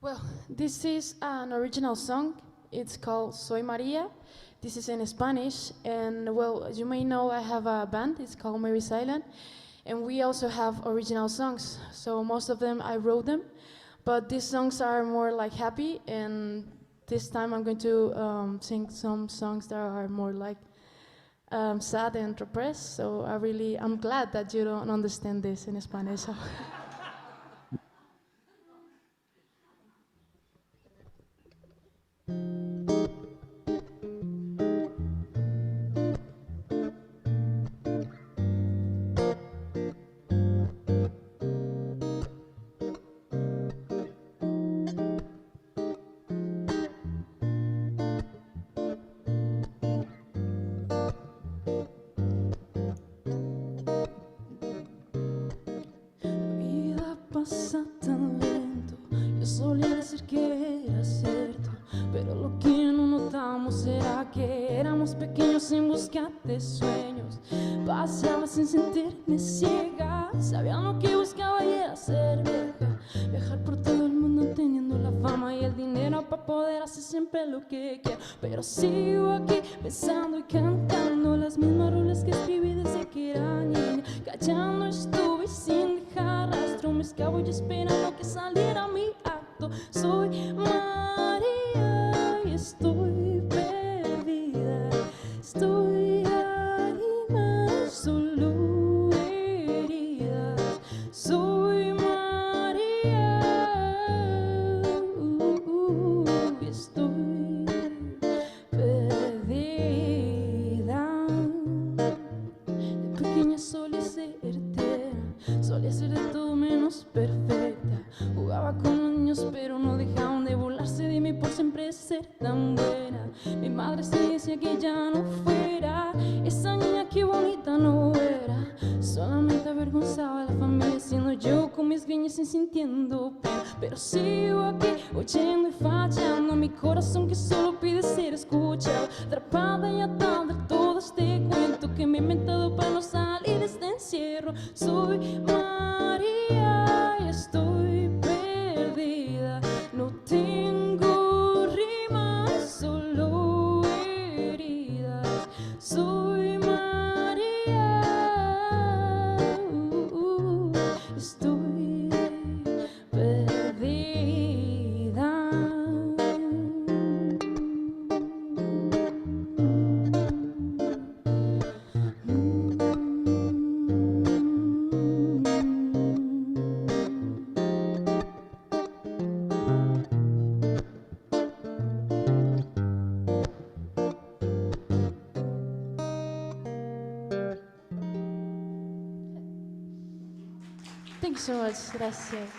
Well, this is an original song. It's called Soy Maria. This is in Spanish, and well, as you may know, I have a band. It's called Mary Silent, and we also have original songs. So most of them, I wrote them, but these songs are more like happy, and this time I'm going to sing some songs that are more like sad and repressed. So I'm glad that you don't understand this in Spanish. So. Pasa tan lento, yo solía decir que era cierto, pero lo que no notamos era que éramos pequeños en busca de sueños. Paseaba sin sentirme ciega, sabía lo que buscaba y era ser vieja, viajar por todo el mundo teniendo la fama y el dinero para poder hacer siempre lo que quiero. Pero sigo aquí pensando y cantando las mismas rolas que escribí desde que era niña. Callando estuve sin dejar rastro, me escabo y esperando que saliera mi acto. Soy María y estoy perdida, estoy ahí más solo herida. Soy María y estoy perdida. De pequeña solía ser tierna, solía ser de todo menos perfecta. Jugaba con los niños pero no dejaban de burlarse de mí por siempre ser tan buena. Mi madre se decía que ya no fuera esa niña que bonita no era. Solamente avergonzaba a la familia siendo yo con mis greñas y sintiendo pena. Pero sigo aquí oyendo y fallando mi corazón que solo pide ser escuchado. Atrapada y atada a todo este cuento que me he inventado para no salir de este encierro. Soy María y estoy perdida, no tengo rimas, solo heridas. Soy María, estoy perdida. Thank you so much. Gracias.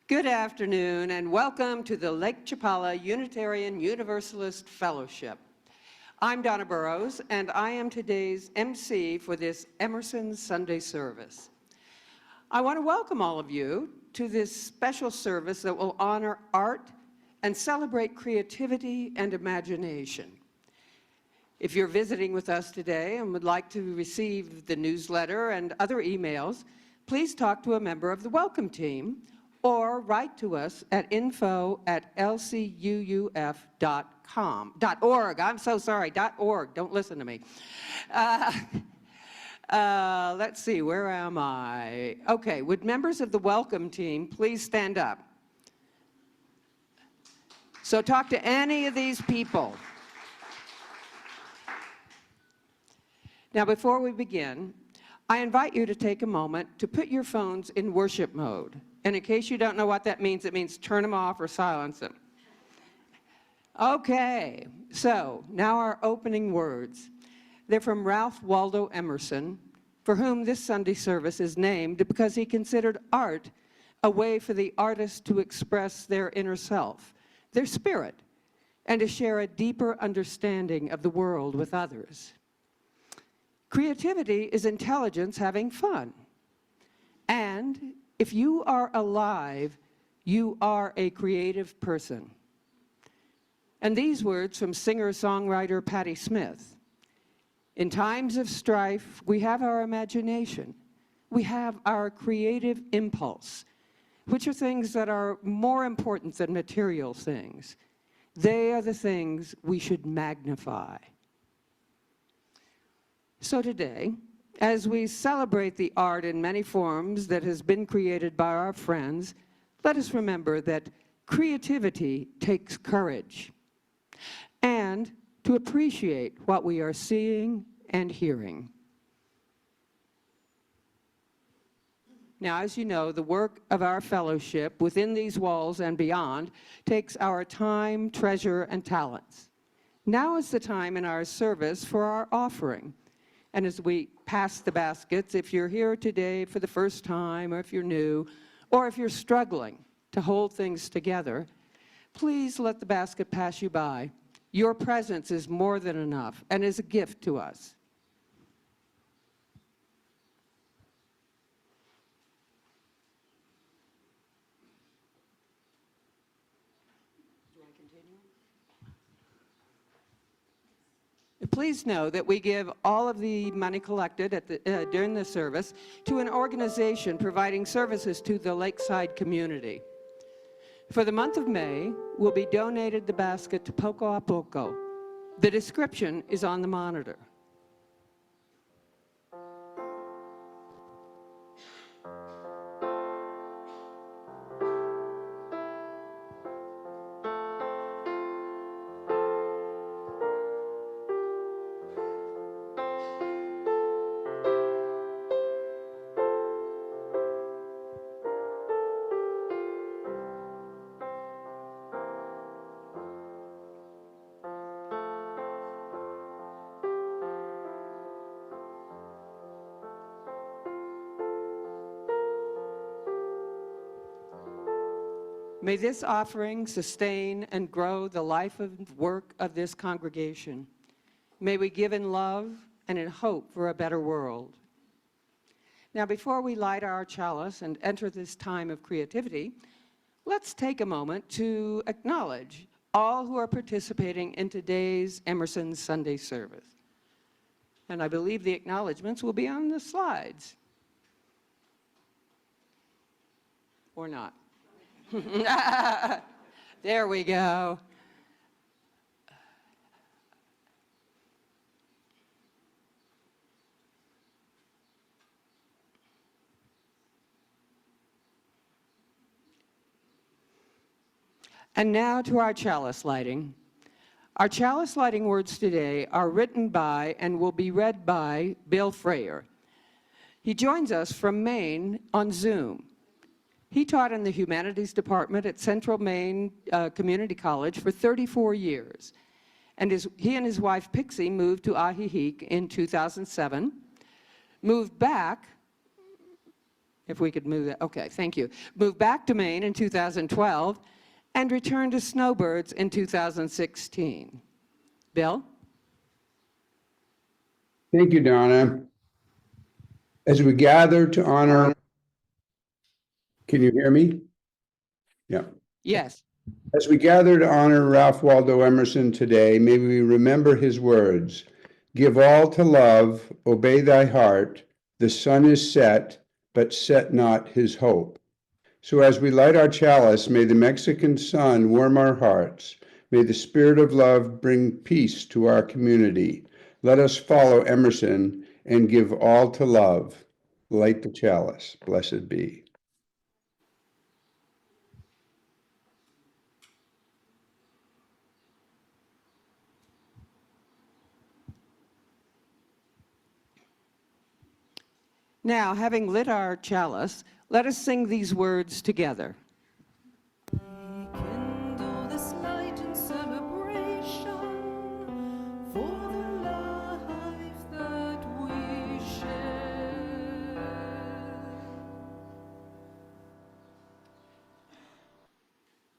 Good afternoon and welcome to the Lake Chapala Unitarian Universalist Fellowship. I'm Donna Burrows and I am today's MC for this Emerson Sunday service. I want to welcome all of you to this special service that will honor art and celebrate creativity and imagination. If you're visiting with us today and would like to receive the newsletter and other emails, please talk to a member of the welcome team or write to us at info@lcuuf.org. I'm so sorry, .org, don't listen to me. Let's see, where am I? Okay, would members of the welcome team please stand up? So talk to any of these people. Now, before we begin, I invite you to take a moment to put your phones in worship mode. And in case you don't know what that means, it means turn them off or silence them. Okay, so now our opening words. They're from Ralph Waldo Emerson, for whom this Sunday service is named because he considered art a way for the artist to express their inner self, their spirit, and to share a deeper understanding of the world with others. Creativity is intelligence having fun. And if you are alive, you are a creative person. And these words from singer-songwriter Patti Smith: in times of strife, we have our imagination. We have our creative impulse, which are things that are more important than material things. They are the things we should magnify. So today, as we celebrate the art in many forms that has been created by our friends, let us remember that creativity takes courage, and to appreciate what we are seeing and hearing. Now, as you know, the work of our fellowship within these walls and beyond takes our time, treasure, and talents. Now is the time in our service for our offering. And as we pass the baskets, if you're here today for the first time, or if you're new, or if you're struggling to hold things together, please let the basket pass you by. Your presence is more than enough and is a gift to us. Please know that we give all of the money collected at during the service to an organization providing services to the Lakeside community. For the month of May, we'll be donated the basket to Poco a Poco. The description is on the monitor. May this offering sustain and grow the life and work of this congregation. May we give in love and in hope for a better world. Now, before we light our chalice and enter this time of creativity, let's take a moment to acknowledge all who are participating in today's Emerson Sunday service. And I believe the acknowledgments will be on the slides. Or not. There we go. And now to our chalice lighting. Our chalice lighting words today are written by and will be read by Bill Freyer. He joins us from Maine on Zoom. He taught in the humanities department at Central Maine Community College for 34 years. And he and his wife Pixie moved to Ahihic in 2007, moved back, if we could move that, okay, thank you, moved back to Maine in 2012, and returned to Snowbirds in 2016. Bill? Thank you, Donna. As we gather to honor, can you hear me? Yeah. Yes. As we gather to honor Ralph Waldo Emerson today, may we remember his words: give all to love, obey thy heart, the sun is set, but set not his hope. So as we light our chalice, may the Mexican sun warm our hearts. May the spirit of love bring peace to our community. Let us follow Emerson and give all to love. Light the chalice. Blessed be. Now, having lit our chalice, let us sing these words together. Rekindle this light in celebration for the life that we share.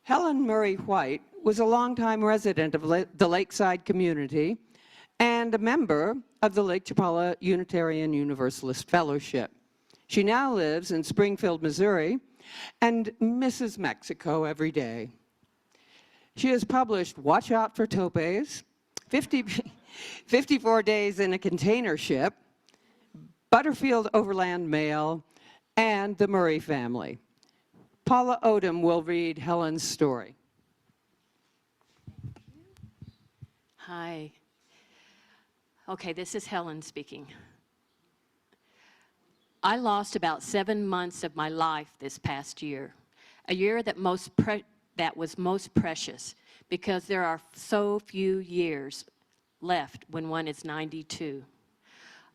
Helen Murray White was a longtime resident of the Lakeside community and a member of the Lake Chapala Unitarian Universalist Fellowship. She now lives in Springfield, Missouri, and misses Mexico every day. She has published Watch Out for Topes, 54 Days in a Container Ship, Butterfield Overland Mail, and The Murray Family. Paula Odom will read Helen's story. Hi. Okay, this is Helen speaking. I lost about 7 months of my life this past year, a year that was most precious because there are so few years left when one is 92.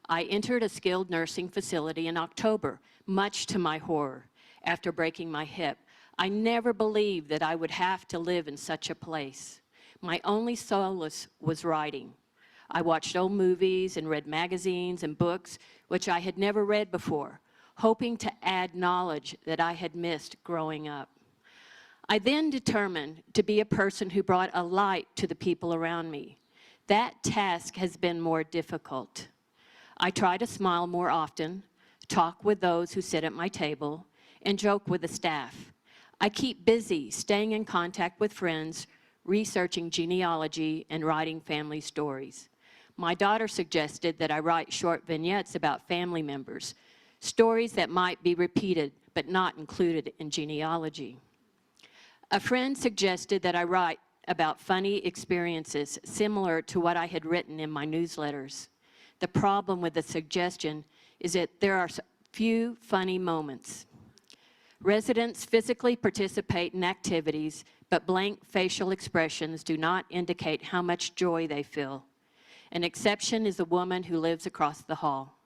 I entered a skilled nursing facility in October, much to my horror, after breaking my hip. I never believed that I would have to live in such a place. My only solace was writing. I watched old movies and read magazines and books which I had never read before, hoping to add knowledge that I had missed growing up. I then determined to be a person who brought a light to the people around me. That task has been more difficult. I try to smile more often, talk with those who sit at my table, and joke with the staff. I keep busy staying in contact with friends, researching genealogy, and writing family stories. My daughter suggested that I write short vignettes about family members, stories that might be repeated but not included in genealogy. A friend suggested that I write about funny experiences similar to what I had written in my newsletters. The problem with the suggestion is that there are few funny moments. Residents physically participate in activities, but blank facial expressions do not indicate how much joy they feel. An exception is a woman who lives across the hall.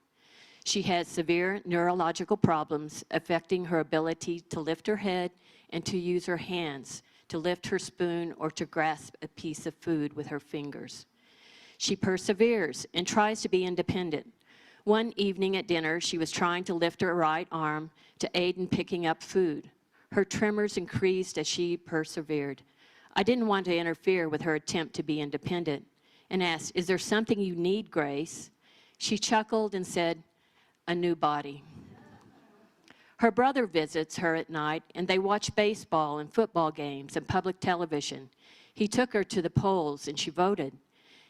She has severe neurological problems affecting her ability to lift her head and to use her hands, to lift her spoon or to grasp a piece of food with her fingers. She perseveres and tries to be independent. One evening at dinner, she was trying to lift her right arm to aid in picking up food. Her tremors increased as she persevered. I didn't want to interfere with her attempt to be independent and asked, "Is there something you need, Grace?" She chuckled and said, "A new body." Her brother visits her at night, and they watch baseball and football games and public television. He took her to the polls, and she voted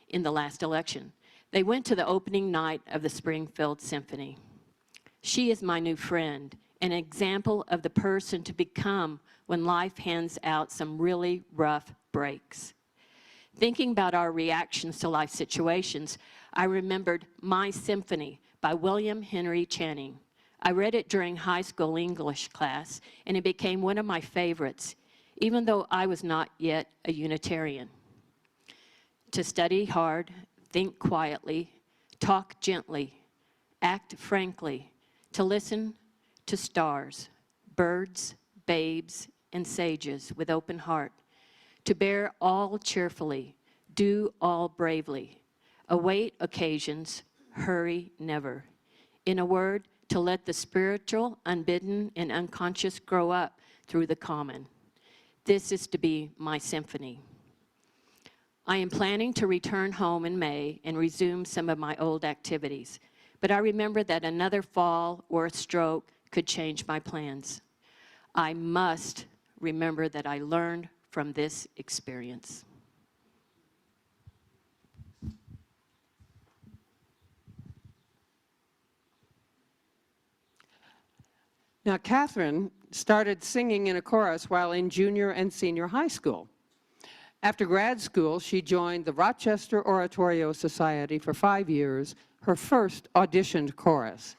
in the last election. They went to the opening night of the Springfield Symphony. She is my new friend, an example of the person to become when life hands out some really rough breaks. Thinking about our reactions to life situations, I remembered My Symphony by William Henry Channing. I read it during high school English class, and it became one of my favorites, even though I was not yet a Unitarian. To study hard, think quietly, talk gently, act frankly, to listen to stars, birds, babes, and sages with open heart, to bear all cheerfully, do all bravely, await occasions, hurry never. In a word, to let the spiritual, unbidden, and unconscious grow up through the common. This is to be my symphony. I am planning to return home in May and resume some of my old activities, but I remember that another fall or a stroke could change my plans. I must remember that I learned from this experience. Now, Catherine started singing in a chorus while in junior and senior high school. After grad school, she joined the Rochester Oratorio Society for 5 years, her first auditioned chorus.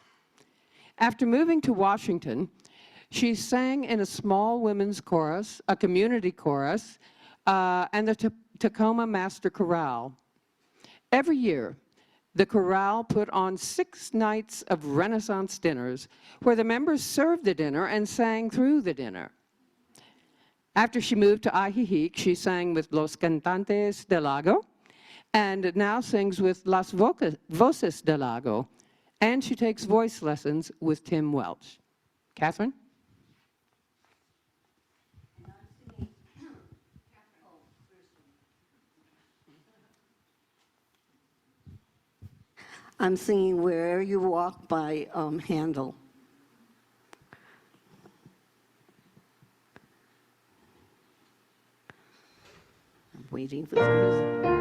After moving to Washington, she sang in a small women's chorus, a community chorus, and the Tacoma Master Chorale. Every year, the chorale put on 6 nights of Renaissance dinners where the members served the dinner and sang through the dinner. After she moved to Ajijic, she sang with Los Cantantes del Lago and now sings with Las Voces del Lago, and she takes voice lessons with Tim Welch. Catherine? I'm singing Wherever You Walk by Handel. I'm waiting for the music.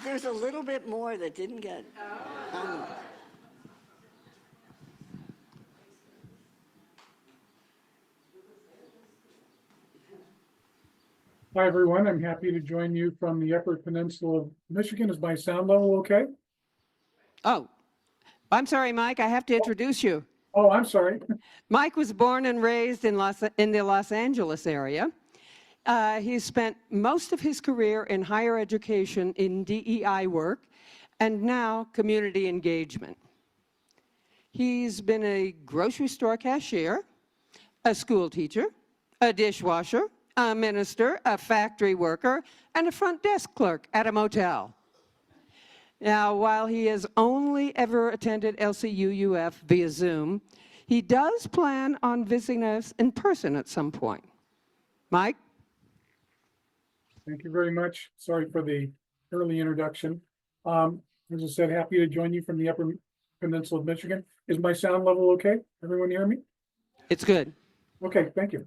There's a little bit more that didn't get. Hi, everyone. I'm happy to join you from the Upper Peninsula of Michigan. Is my sound level okay? Oh, I'm sorry, Mike, I have to introduce you. Oh, I'm sorry. Mike was born and raised in the Los Angeles area. He spent most of his career in higher education in DEI work and now community engagement. He's been a grocery store cashier, a school teacher, a dishwasher, a minister, a factory worker, and a front desk clerk at a motel. Now, while he has only ever attended LCUUF via Zoom, he does plan on visiting us in person at some point. Mike? Thank you very much. Sorry for the early introduction. As I said, happy to join you from the Upper Peninsula of Michigan. Is my sound level okay? Everyone hear me? It's good. Okay, thank you.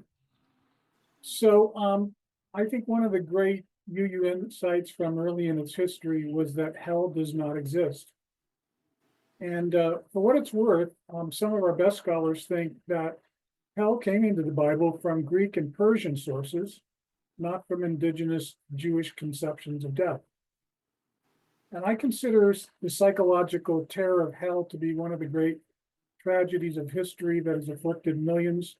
So I think one of the great UU insights from early in its history was that hell does not exist. And for what it's worth, some of our best scholars think that hell came into the Bible from Greek and Persian sources, not from indigenous Jewish conceptions of death. And I consider the psychological terror of hell to be one of the great tragedies of history that has afflicted millions,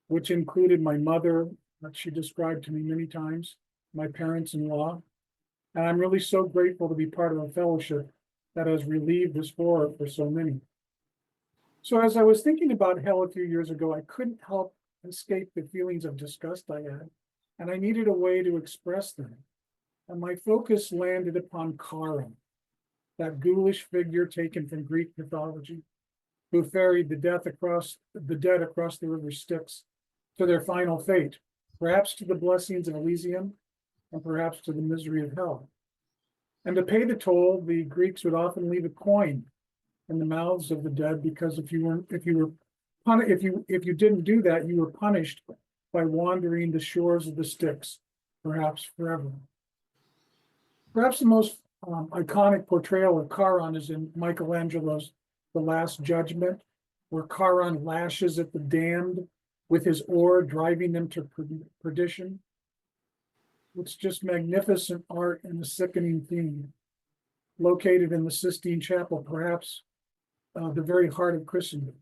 which included my mother, that she described to me many times, my parents-in-law. And I'm really so grateful to be part of a fellowship that has relieved this horror for so many. So as I was thinking about hell a few years ago, I couldn't help escape the feelings of disgust I had, and I needed a way to express them. And my focus landed upon Charon, that ghoulish figure taken from Greek mythology, who ferried the dead across the river Styx to their final fate, perhaps to the blessings of Elysium, and perhaps to the misery of hell. And to pay the toll, the Greeks would often leave a coin in the mouths of the dead, because if you didn't do that, you were punished by wandering the shores of the Styx, perhaps forever. Perhaps the most iconic portrayal of Charon is in Michelangelo's The Last Judgment, where Charon lashes at the damned with his oar, driving them to perdition. It's just magnificent art and a sickening theme, located in the Sistine Chapel, perhaps the very heart of Christendom.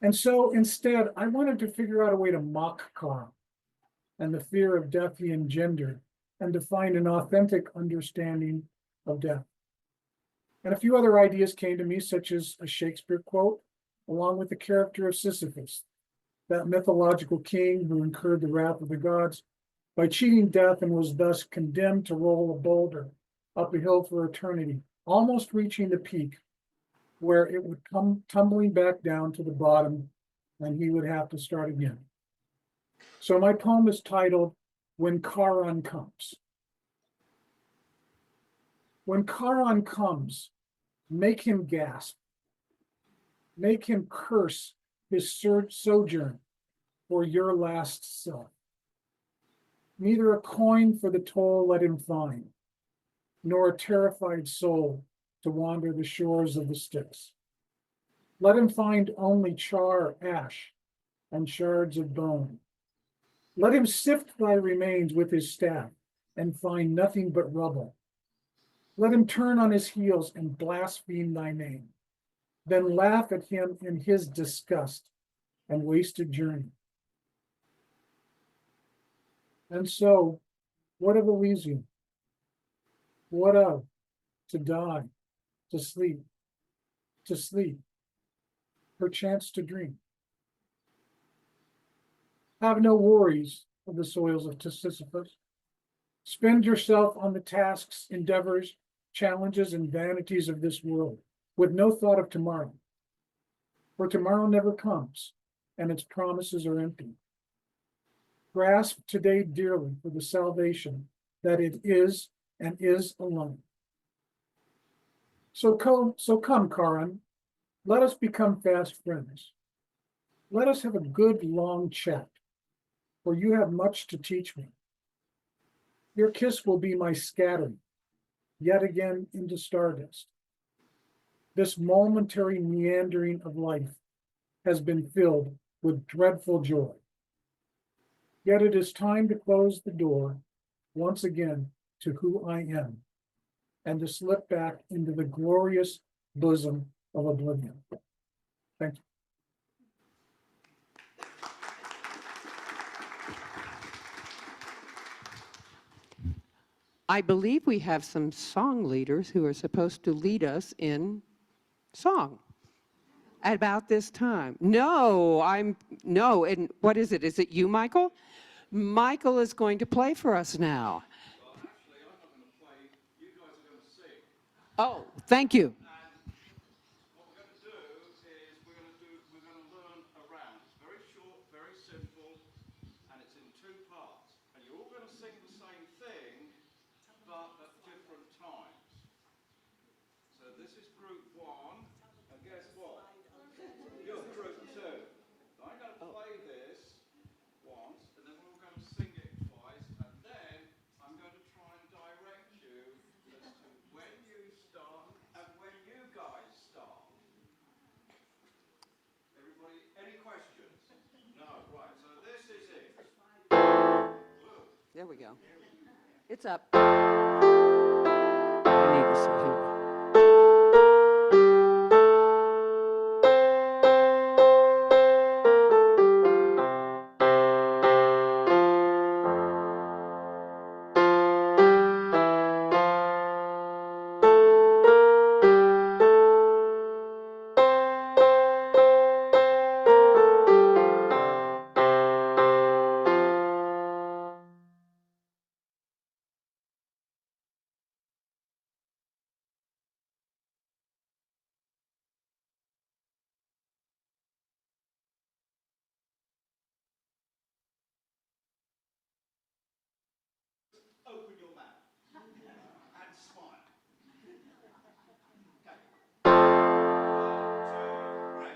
And so instead, I wanted to figure out a way to mock Charon and the fear of death he engendered, and to find an authentic understanding of death. And a few other ideas came to me, such as a Shakespeare quote, along with the character of Sisyphus, that mythological king who incurred the wrath of the gods by cheating death and was thus condemned to roll a boulder up a hill for eternity, almost reaching the peak, where it would come tumbling back down to the bottom and he would have to start again. So my poem is titled, When Charon Comes. When Charon comes, make him gasp, make him curse his sojourn for your last self. Neither a coin for the toll let him find, nor a terrified soul to wander the shores of the Styx. Let him find only char, ash, and shards of bone. Let him sift thy remains with his staff and find nothing but rubble. Let him turn on his heels and blaspheme thy name, then laugh at him in his disgust and wasted journey. And so, what of Elysium? What of to die, to sleep, perchance to dream? Have no worries of the soils of Sisyphus. Spend yourself on the tasks, endeavors, challenges, and vanities of this world, with no thought of tomorrow. For tomorrow never comes, and its promises are empty. Grasp today dearly for the salvation that it is and is alone. So come, Charon, let us become fast friends. Let us have a good long chat, for you have much to teach me. Your kiss will be my scattering, yet again into stardust. This momentary meandering of life has been filled with dreadful joy. Yet it is time to close the door once again to who I am, and to slip back into the glorious bosom of oblivion. Thank you. I believe we have some song leaders who are supposed to lead us in song at about this time. No, and what is it? Is it you, Michael? Michael is going to play for us now. Oh, thank you. What we're going to do is we're going to learn a round. It's very short, very simple, and it's in two parts. And you're all going to sing the same thing, but at different times. So this is group one, and guess what? You're group two. So I'm going to play this once, and then we're all going to sing it twice, and then I'm going to try and direct you as to when you start and when you guys start. Everybody, any questions? No, right, so this is it. There we go. It's up. I need to see here. Open your mouth and smile. Okay. 1, 2, 3.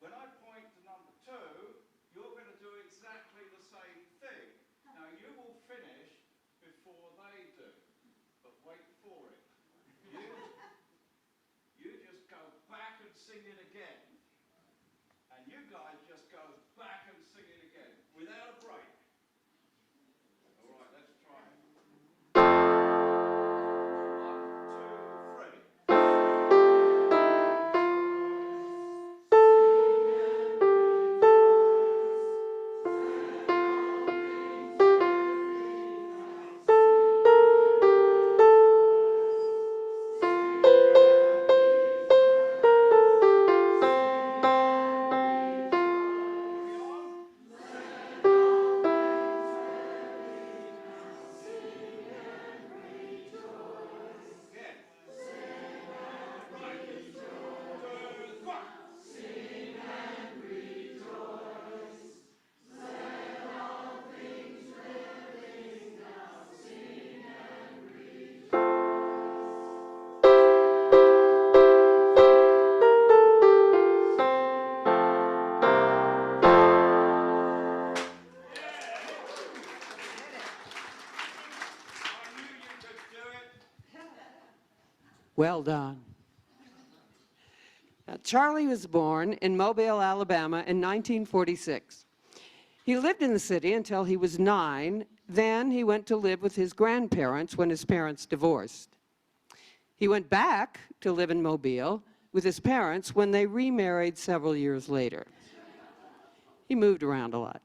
When I point to number 2, you're going to do exactly the same thing. Now you will finish before they do, but wait for it. You just go back and sing it again. And you guys just go back and sing it again without a break. All right, let's try it. 1, 2, 3. Well done. Charlie was born in Mobile, Alabama in 1946. He lived in the city until he was 9. Then he went to live with his grandparents when his parents divorced. He went back to live in Mobile with his parents when they remarried several years later. He moved around a lot.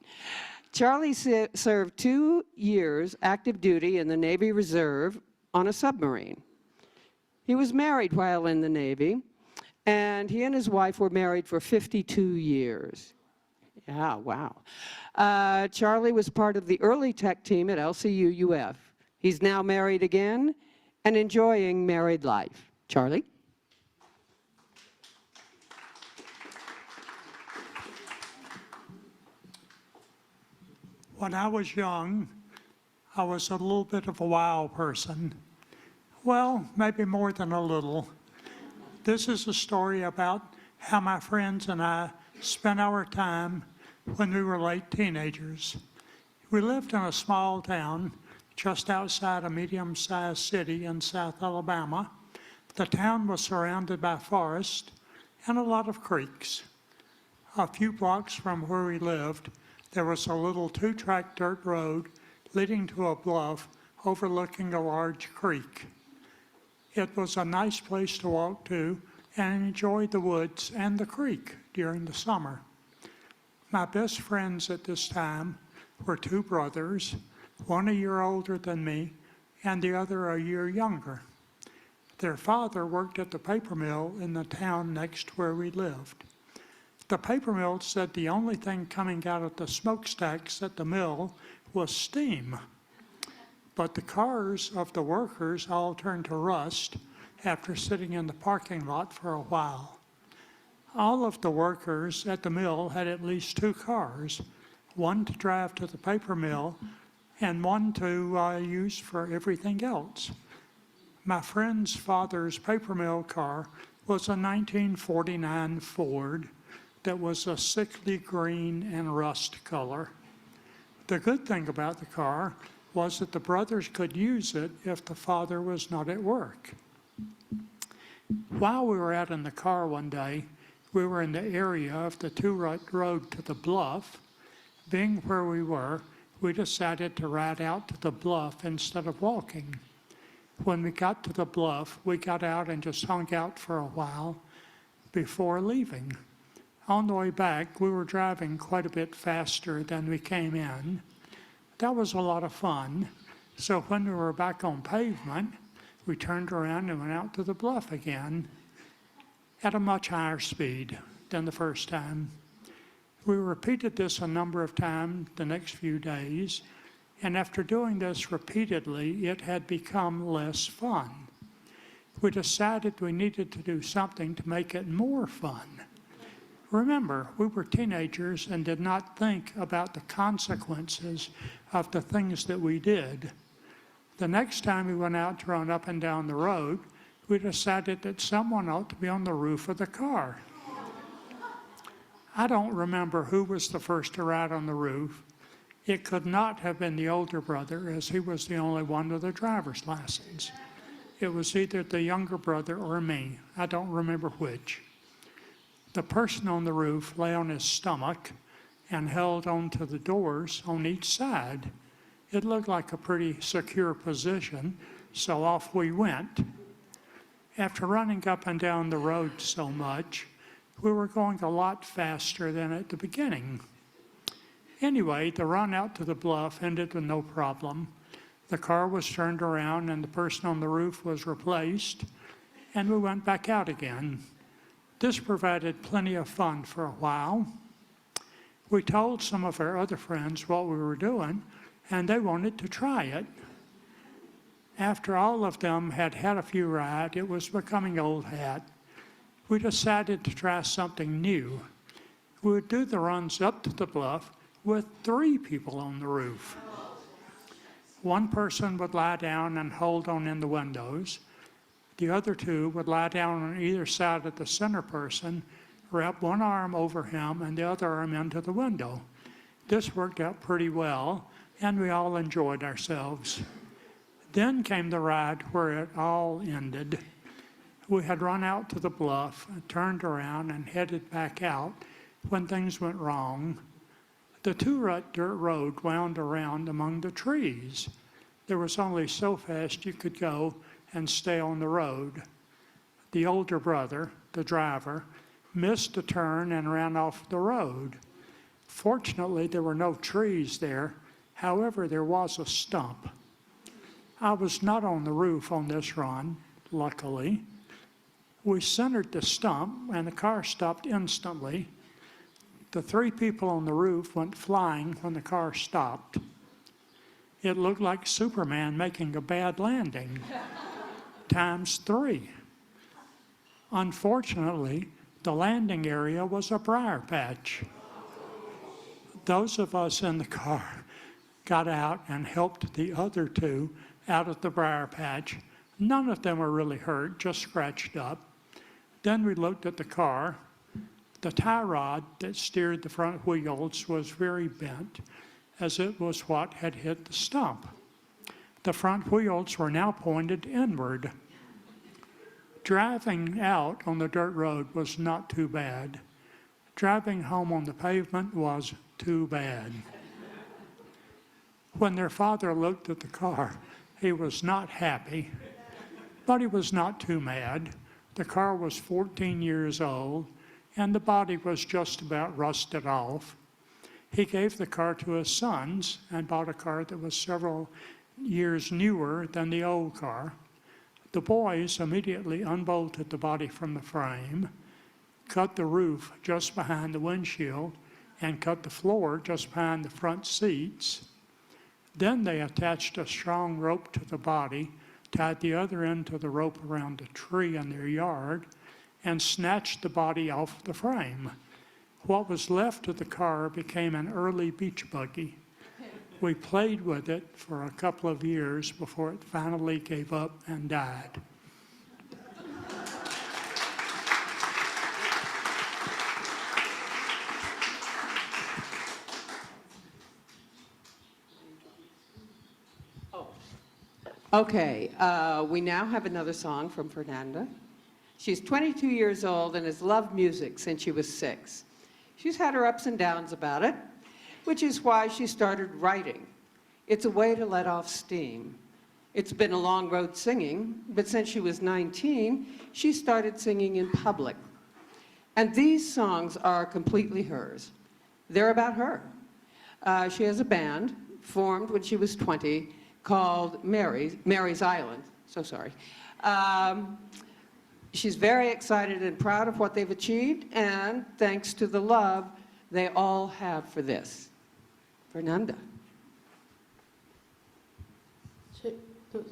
Charlie served 2 years active duty in the Navy Reserve on a submarine. He was married while in the Navy, and he and his wife were married for 52 years. Yeah, wow. Charlie was part of the early tech team at LCUUF. He's now married again and enjoying married life. Charlie? When I was young, I was a little bit of a wild person. Well, maybe more than a little. This is a story about how my friends and I spent our time when we were late teenagers. We lived in a small town just outside a medium-sized city in South Alabama. The town was surrounded by forest and a lot of creeks. A few blocks from where we lived, there was a little 2-track dirt road leading to a bluff overlooking a large creek. It was a nice place to walk to and enjoy the woods and the creek during the summer. My best friends at this time were two brothers, one a year older than me and the other a year younger. Their father worked at the paper mill in the town next where we lived. The paper mill said the only thing coming out of the smokestacks at the mill was steam. But the cars of the workers all turned to rust after sitting in the parking lot for a while. All of the workers at the mill had at least two cars, one to drive to the paper mill and one to use for everything else. My friend's father's paper mill car was a 1949 Ford that was a sickly green and rust color. The good thing about the car was that the brothers could use it if the father was not at work. While we were out in the car one day, we were in the area of the two-rut road to the bluff. Being where we were, we decided to ride out to the bluff instead of walking. When we got to the bluff, we got out and just hung out for a while before leaving. On the way back, we were driving quite a bit faster than we came in. That was a lot of fun. So when we were back on pavement, we turned around and went out to the bluff again at a much higher speed than the first time. We repeated this a number of times the next few days, and after doing this repeatedly, it had become less fun. We decided we needed to do something to make it more fun. Remember, we were teenagers and did not think about the consequences of the things that we did. The next time we went out to run up and down the road, we decided that someone ought to be on the roof of the car. I don't remember who was the first to ride on the roof. It could not have been the older brother, as he was the only one with a driver's license. It was either the younger brother or me. I don't remember which. The person on the roof lay on his stomach and held onto the doors on each side. It looked like a pretty secure position, so off we went. After running up and down the road so much, we were going a lot faster than at the beginning. Anyway, the run out to the bluff ended with no problem. The car was turned around and the person on the roof was replaced, and we went back out again. This provided plenty of fun for a while. We told some of our other friends what we were doing, and they wanted to try it. After all of them had had a few rides, it was becoming old hat. We decided to try something new. We would do the runs up to the bluff with 3 people on the roof. One person would lie down and hold on in the windows. The other 2 would lie down on either side of the center person, wrap one arm over him and the other arm into the window. This worked out pretty well, and we all enjoyed ourselves. Then came the ride where it all ended. We had run out to the bluff, turned around, and headed back out when things went wrong. The two-rut dirt road wound around among the trees. There was only so fast you could go and stay on the road. The older brother, the driver, missed a turn and ran off the road. Fortunately, there were no trees there. However, there was a stump. I was not on the roof on this run, luckily. We centered the stump, and the car stopped instantly. The 3 people on the roof went flying when the car stopped. It looked like Superman making a bad landing, times 3. Unfortunately, the landing area was a briar patch. Those of us in the car got out and helped the other 2 out of the briar patch. None of them were really hurt, just scratched up. Then we looked at the car. The tie rod that steered the front wheels was very bent, as it was what had hit the stump. The front wheels were now pointed inward. Driving out on the dirt road was not too bad. Driving home on the pavement was too bad. When their father looked at the car, he was not happy, but he was not too mad. The car was 14 years old, and the body was just about rusted off. He gave the car to his sons and bought a car that was several years newer than the old car. The boys immediately unbolted the body from the frame, cut the roof just behind the windshield, and cut the floor just behind the front seats. Then they attached a strong rope to the body, tied the other end to the rope around a tree in their yard, and snatched the body off the frame. What was left of the car became an early beach buggy. We played with it for a couple of years before it finally gave up and died. Okay, we now have another song from Fernanda. She's 22 years old and has loved music since she was 6. She's had her ups and downs about it, which is why she started writing. It's a way to let off steam. It's been a long road singing, but since she was 19, she started singing in public. And these songs are completely hers. They're about her. She has a band formed when she was 20 called Mary's Island. So sorry. She's very excited and proud of what they've achieved, and thanks to the love they all have for this. Fernanda. Sí, dos.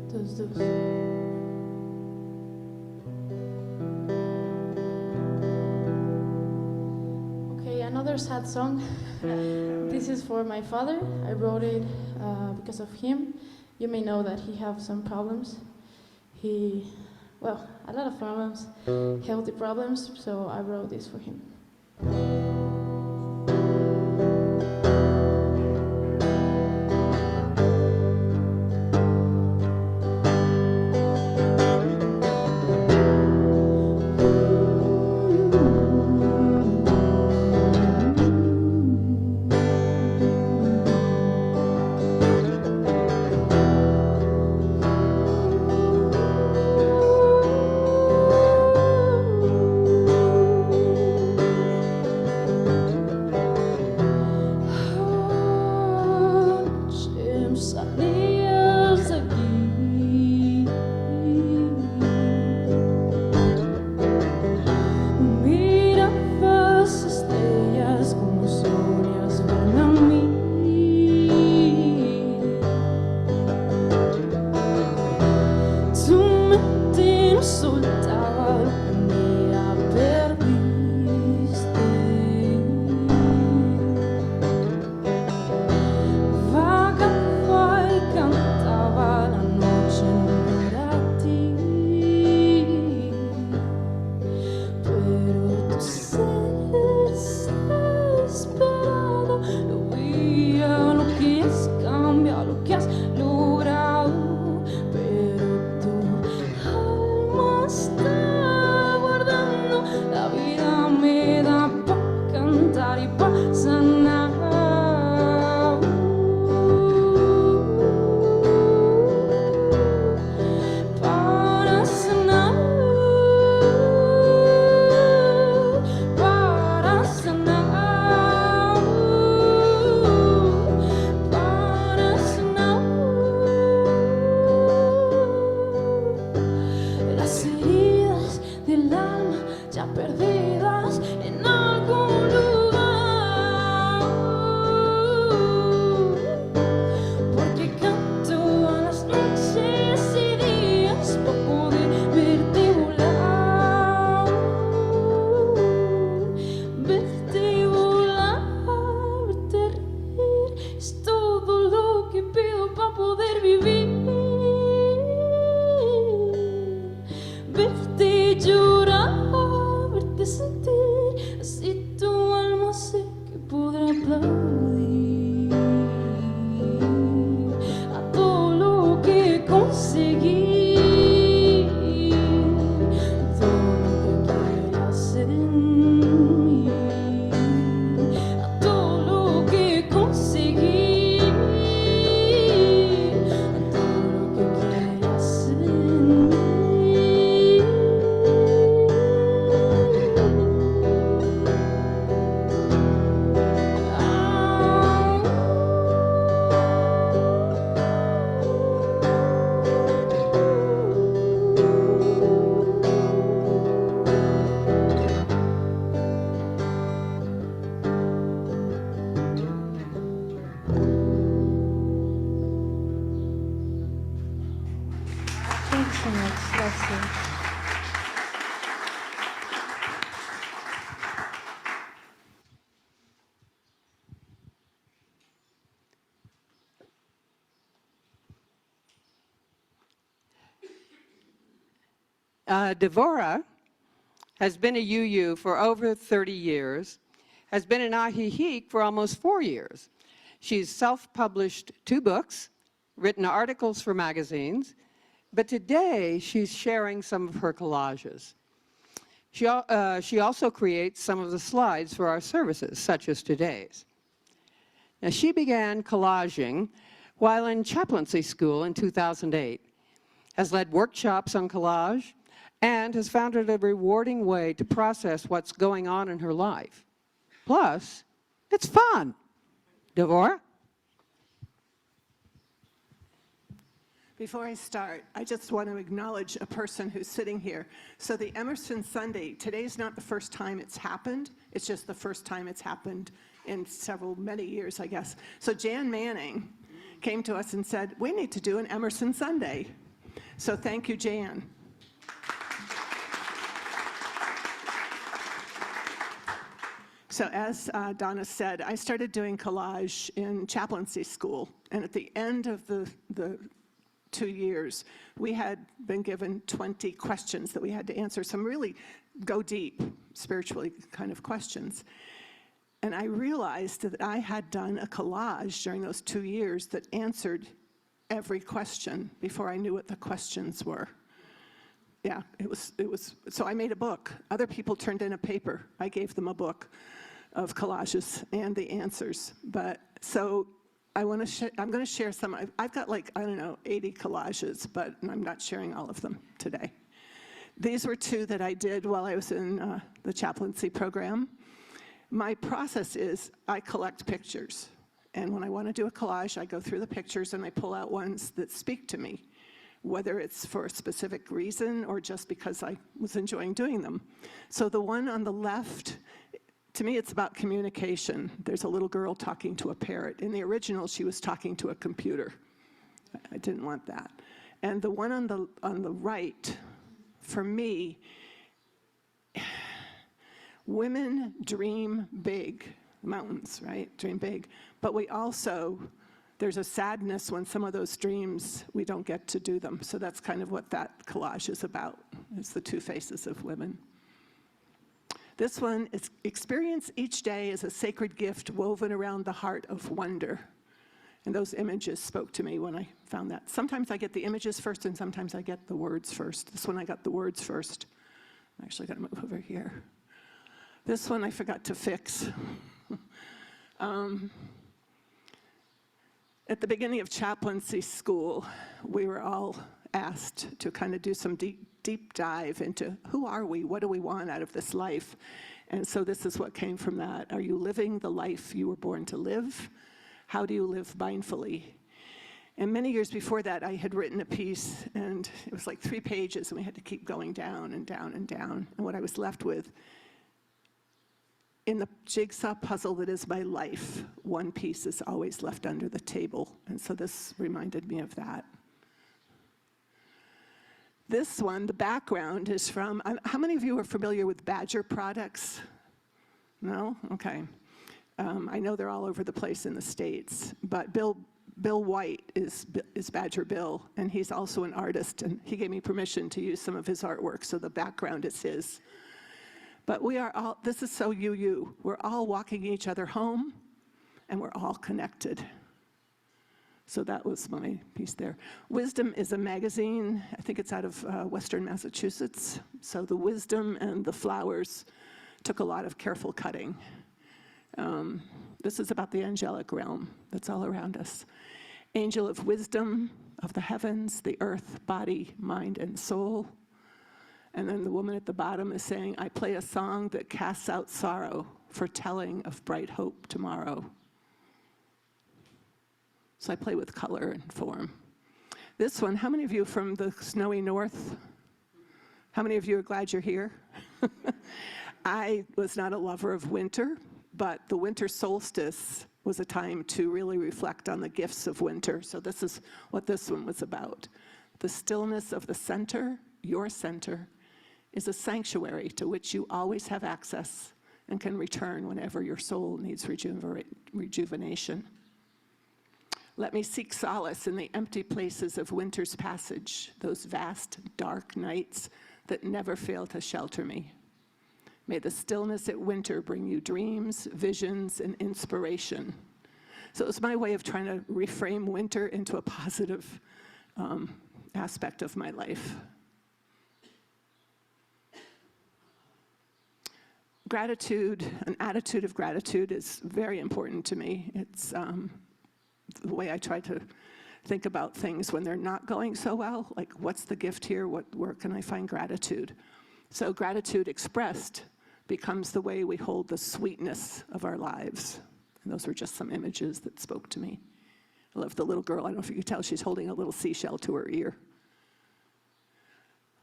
Dos, dos. Okay, another sad song. This is for my father. I wrote it because of him. You may know that he has some problems. Well, a lot of problems, healthy problems, so I wrote this for him. you so much. That's it. Devora has been a UU for over 30 years, has been an Ahihic for almost 4 years. She's self-published 2 books, written articles for magazines, but today she's sharing some of her collages. She also creates some of the slides for our services, such as today's. Now, she began collaging while in chaplaincy school in 2008, has led workshops on collage, and has found it a rewarding way to process what's going on in her life. Plus, it's fun. Devora? Before I start, I just want to acknowledge a person who's sitting here. So the Emerson Sunday, today's not the first time it's happened. It's just the first time it's happened in many years, I guess. So Jan Manning came to us and said, we need to do an Emerson Sunday. So thank you, Jan. So as Donna said, I started doing collage in chaplaincy school, and at the end of the 2 years, we had been given 20 questions that we had to answer, some really go deep, spiritually kind of questions. And I realized that I had done a collage during those 2 years that answered every question before I knew what the questions were. Yeah, it was, so I made a book. Other people turned in a paper. I gave them a book of collages and the answers. But so I'm going to share some. I've got like, I don't know, 80 collages, but I'm not sharing all of them today. These were 2 that I did while I was in the chaplaincy program. My process is I collect pictures. And when I want to do a collage, I go through the pictures and I pull out ones that speak to me, whether it's for a specific reason or just because I was enjoying doing them. So the one on the left, to me, it's about communication. There's a little girl talking to a parrot. In the original, she was talking to a computer. I didn't want that. And the one on the right, for me, women dream big. Mountains, right? Dream big. But we also, there's a sadness when some of those dreams, we don't get to do them. So that's kind of what that collage is about. It's the 2 faces of women. This one is experience each day as a sacred gift woven around the heart of wonder. And those images spoke to me when I found that. Sometimes I get the images first and sometimes I get the words first. This one I got the words first. I'm actually going to move over here. This one I forgot to fix. At the beginning of chaplaincy school, we were all asked to kind of do some deep dive into who are we, what do we want out of this life? And so this is what came from that. Are you living the life you were born to live? How do you live mindfully? And many years before that, I had written a piece, and it was like 3 pages, and we had to keep going down and down and down. And what I was left with, in the jigsaw puzzle that is my life, one piece is always left under the table. And so this reminded me of that. This one, the background is from, how many of you are familiar with Badger products? No? Okay. I know they're all over the place in the States, but Bill White is Badger Bill, and he's also an artist, and he gave me permission to use some of his artwork, so the background is his. But we are all, this is so UU, we're all walking each other home, and we're all connected. So that was my piece there. Wisdom is a magazine. I think it's out of Western Massachusetts. So the wisdom and the flowers took a lot of careful cutting. This is about the angelic realm that's all around us. Angel of wisdom of the heavens, the earth, body, mind, and soul. And then the woman at the bottom is saying, I play a song that casts out sorrow, foretelling of bright hope tomorrow. So I play with color and form. This one, how many of you from the snowy north? How many of you are glad you're here? I was not a lover of winter, but the winter solstice was a time to really reflect on the gifts of winter. So this is what this one was about. The stillness of the center, your center, is a sanctuary to which you always have access and can return whenever your soul needs rejuvenation. Let me seek solace in the empty places of winter's passage, those vast, dark nights that never fail to shelter me. May the stillness at winter bring you dreams, visions, and inspiration. So it's my way of trying to reframe winter into a positive aspect of my life. Gratitude, an attitude of gratitude is very important to me. It's the way I try to think about things when they're not going so well, like what's the gift here, where can I find gratitude? So gratitude expressed becomes the way we hold the sweetness of our lives. And those were just some images that spoke to me. I love the little girl, I don't know if you can tell, she's holding a little seashell to her ear.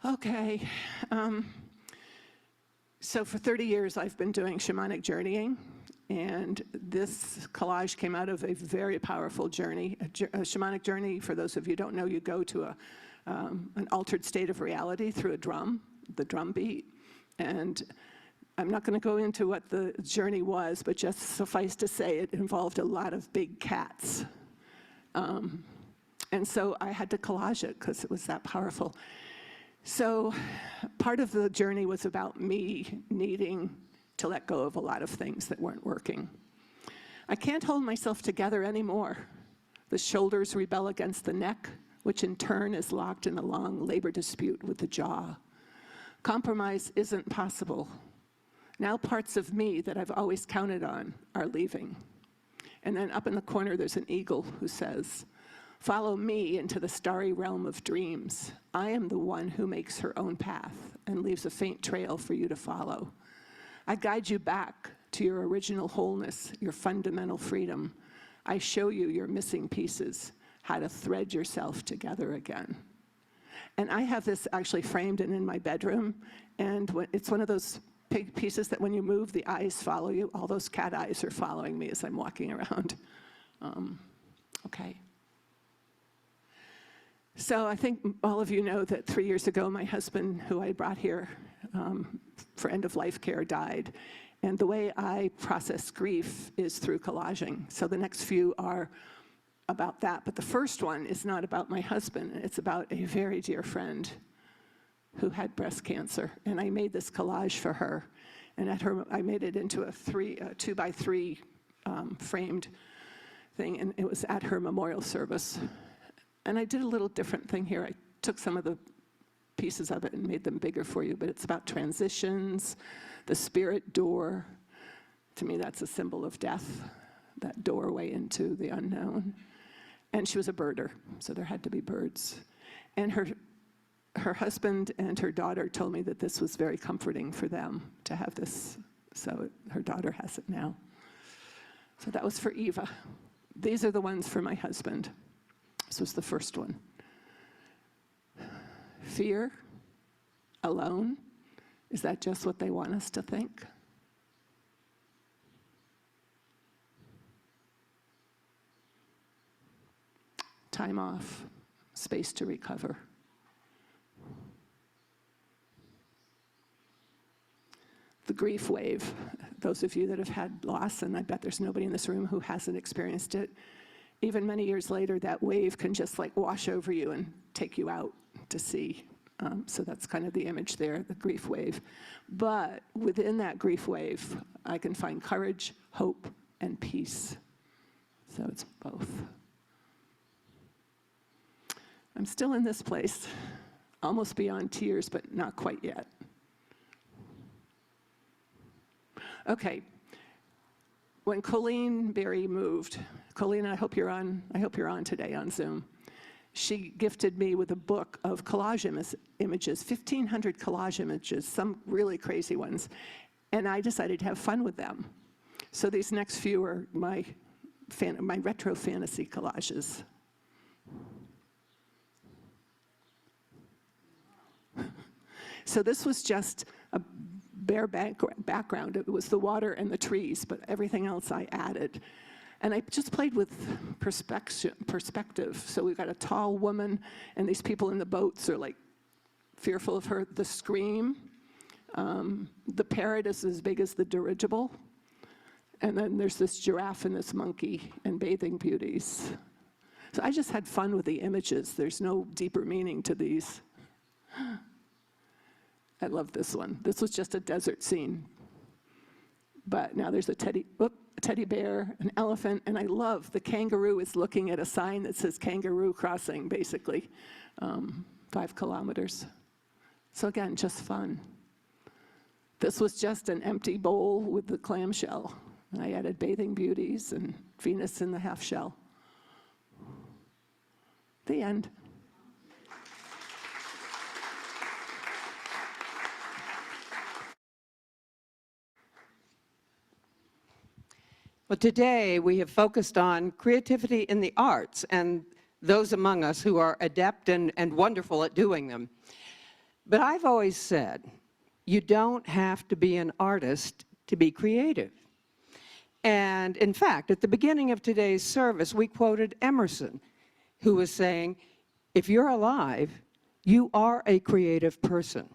Okay. So for 30 years, I've been doing shamanic journeying, and this collage came out of a very powerful journey. A shamanic journey, for those of you who don't know, you go to an altered state of reality through a drum, the drum beat. And I'm not going to go into what the journey was, but just suffice to say it involved a lot of big cats. And so I had to collage it because it was that powerful. So part of the journey was about me needing to let go of a lot of things that weren't working. I can't hold myself together anymore. The shoulders rebel against the neck, which in turn is locked in a long labor dispute with the jaw. Compromise isn't possible. Now parts of me that I've always counted on are leaving. And then up in the corner, there's an eagle who says, "Follow me into the starry realm of dreams. I am the one who makes her own path and leaves a faint trail for you to follow. I guide you back to your original wholeness, your fundamental freedom. I show you your missing pieces, how to thread yourself together again." And I have this actually framed and in my bedroom, and it's one of those pieces that when you move, the eyes follow you. All those cat eyes are following me as I'm walking around. Okay. So I think all of you know that 3 years ago, my husband, who I brought here for end-of-life care, died. And the way I process grief is through collaging. So the next few are about that. But the first one is not about my husband. It's about a very dear friend who had breast cancer. And I made this collage for her. And I made it into a 2x3 framed thing. And it was at her memorial service. And I did a little different thing here. I took some of the pieces of it and made them bigger for you, but it's about transitions, the spirit door. To me, that's a symbol of death, that doorway into the unknown. And she was a birder, so there had to be birds. And her husband and her daughter told me that this was very comforting for them to have this, so her daughter has it now. So that was for Eva. These are the ones for my husband. This was the first one. Fear, alone, is that just what they want us to think? Time off, space to recover. The grief wave, those of you that have had loss, and I bet there's nobody in this room who hasn't experienced it, even many years later, that wave can just like wash over you and take you out to sea. So that's kind of the image there, the grief wave. But within that grief wave, I can find courage, hope, and peace. So it's both. I'm still in this place, almost beyond tears, but not quite yet. Okay. When Colleen Berry moved, Colleen, I hope you're on today on Zoom. She gifted me with a book of collage images, 1,500 collage images, some really crazy ones. And I decided to have fun with them. So these next few are my retro fantasy collages. So this was just a bare background. It was the water and the trees, but everything else I added. And I just played with perspective. So we've got a tall woman, and these people in the boats are like fearful of her. The scream. The parrot is as big as the dirigible. And then there's this giraffe and this monkey and bathing beauties. So I just had fun with the images. There's no deeper meaning to these. I love this one. This was just a desert scene. But now there's a teddy bear, an elephant, and I love the kangaroo is looking at a sign that says kangaroo crossing, basically, 5 kilometers. So again, just fun. This was just an empty bowl with the clamshell. I added bathing beauties and Venus in the half shell. The end. Well, today we have focused on creativity in the arts and those among us who are adept and wonderful at doing them. But I've always said, you don't have to be an artist to be creative. And in fact, at the beginning of today's service, we quoted Emerson, who was saying, if you're alive, you are a creative person.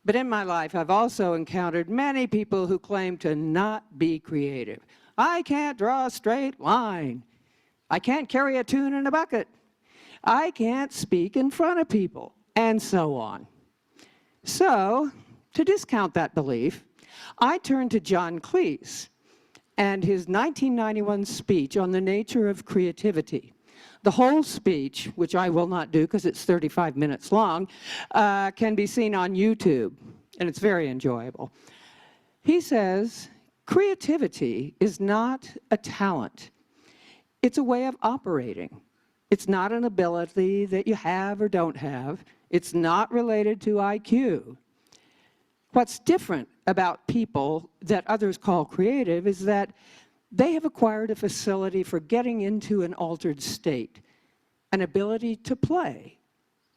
But in my life, I've also encountered many people who claim to not be creative. I can't draw a straight line. I can't carry a tune in a bucket. I can't speak in front of people, and so on. So, to discount that belief, I turned to John Cleese and his 1991 speech on the nature of creativity. The whole speech, which I will not do because it's 35 minutes long, can be seen on YouTube, and it's very enjoyable. He says, creativity is not a talent. It's a way of operating. It's not an ability that you have or don't have. It's not related to IQ. What's different about people that others call creative is that they have acquired a facility for getting into an altered state, an ability to play,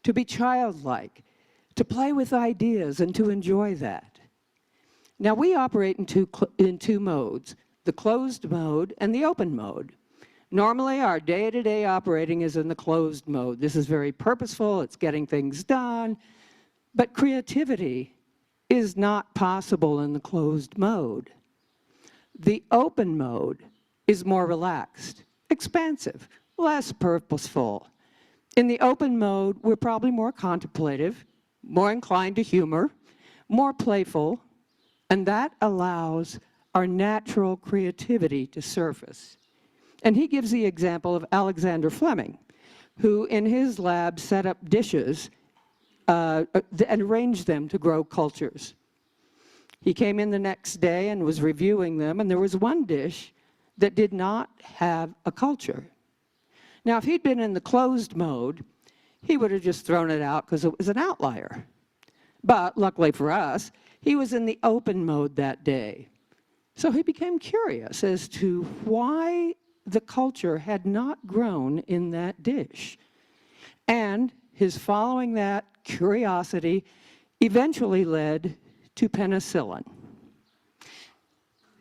to be childlike, to play with ideas and to enjoy that. Now, we operate in two modes, the closed mode and the open mode. Normally, our day-to-day operating is in the closed mode. This is very purposeful, it's getting things done, but creativity is not possible in the closed mode. The open mode is more relaxed, expansive, less purposeful. In the open mode, we're probably more contemplative, more inclined to humor, more playful, and that allows our natural creativity to surface. And he gives the example of Alexander Fleming, who in his lab set up dishes and arranged them to grow cultures. He came in the next day and was reviewing them, and there was one dish that did not have a culture. Now, if he'd been in the closed mode, he would have just thrown it out because it was an outlier. But luckily for us, he was in the open mode that day. So he became curious as to why the culture had not grown in that dish. And his following that curiosity eventually led to penicillin.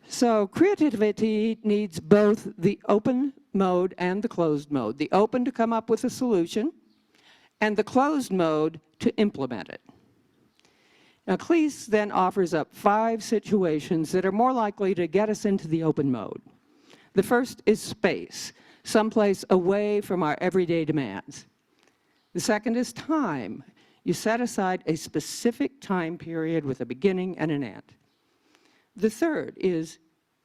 So creativity needs both the open mode and the closed mode. The open to come up with a solution, and the closed mode to implement it. Now, Cleese then offers up 5 situations that are more likely to get us into the open mode. The first is space, someplace away from our everyday demands. The second is time. You set aside a specific time period with a beginning and an end. The third is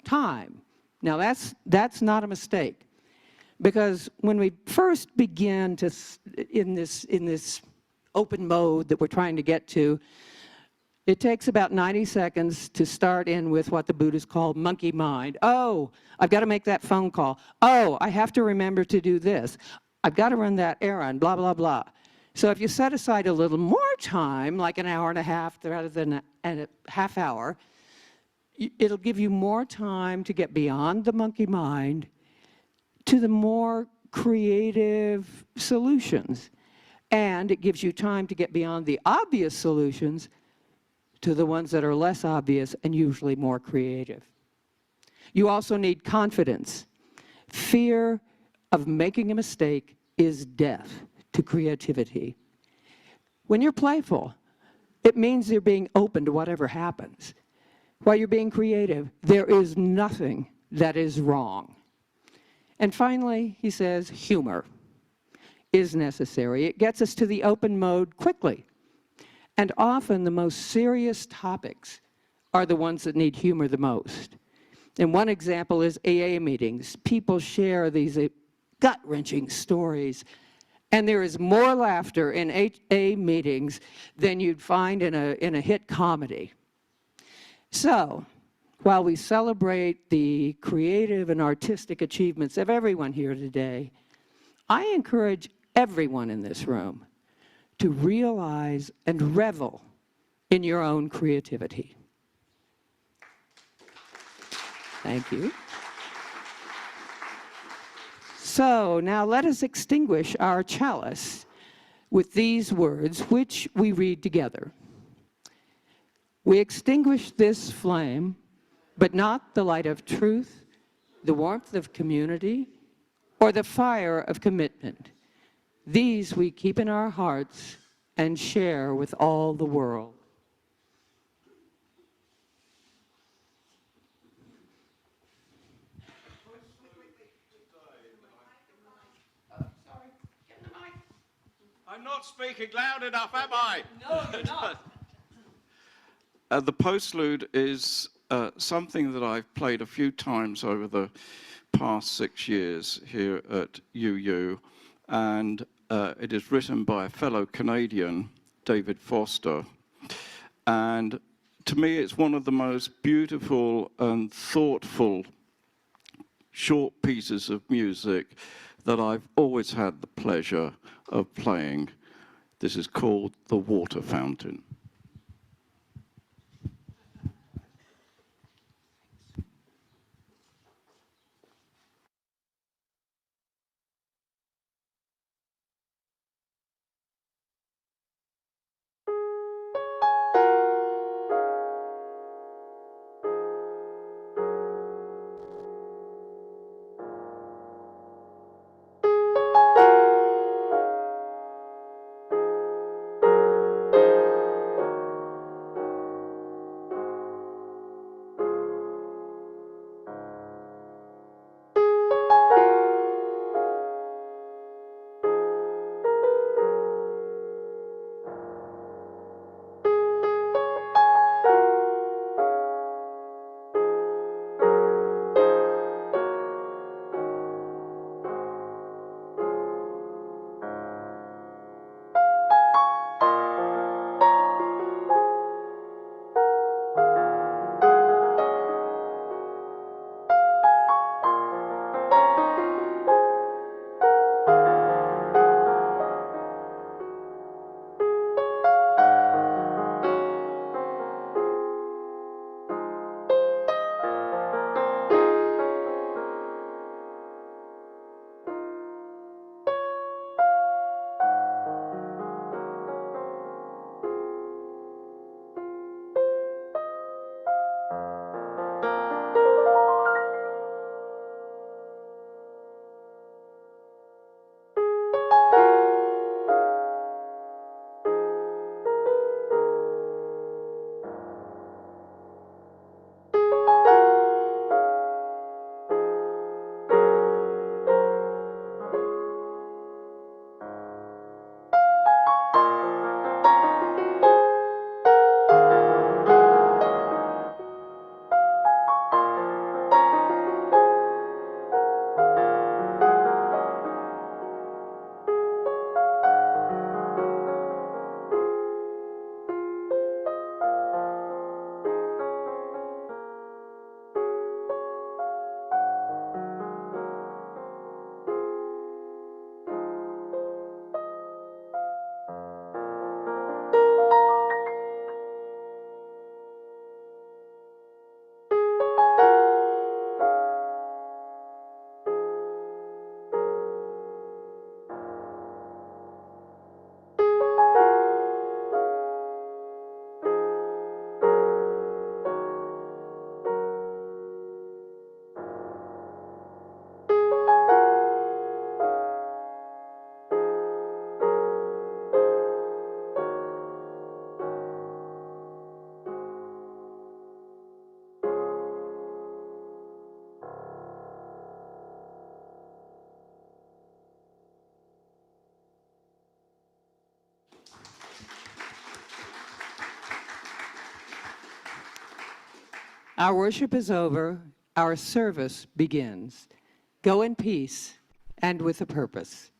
time. Now, that's not a mistake, because when we first begin to, in this open mode that we're trying to get to, it takes about 90 seconds to start in with what the Buddhists call monkey mind. Oh, I've got to make that phone call. Oh, I have to remember to do this. I've got to run that errand, blah, blah, blah. So if you set aside a little more time, like an hour and a half rather than a half hour, it'll give you more time to get beyond the monkey mind to the more creative solutions. And it gives you time to get beyond the obvious solutions to the ones that are less obvious and usually more creative. You also need confidence. Fear of making a mistake is death to creativity. When you're playful, it means you're being open to whatever happens. While you're being creative, there is nothing that is wrong. And finally, he says, humor is necessary. It gets us to the open mode quickly. And often the most serious topics are the ones that need humor the most. And one example is AA meetings. People share these gut-wrenching stories, and there is more laughter in AA meetings than you'd find in a hit comedy. So, while we celebrate the creative and artistic achievements of everyone here today, I encourage everyone in this room to realize and revel in your own creativity. Thank you. So now let us extinguish our chalice with these words, which we read together. We extinguish this flame, but not the light of truth, the warmth of community, or the fire of commitment. These we keep in our hearts and share with all the world. I'm not speaking loud enough, am I? No, you're not. The postlude is something that I've played a few times over the past 6 years here at UU, and it is written by a fellow Canadian, David Foster. And to me, it's one of the most beautiful and thoughtful short pieces of music that I've always had the pleasure of playing. This is called The Water Fountain. Our worship is over. Our service begins. Go in peace and with a purpose.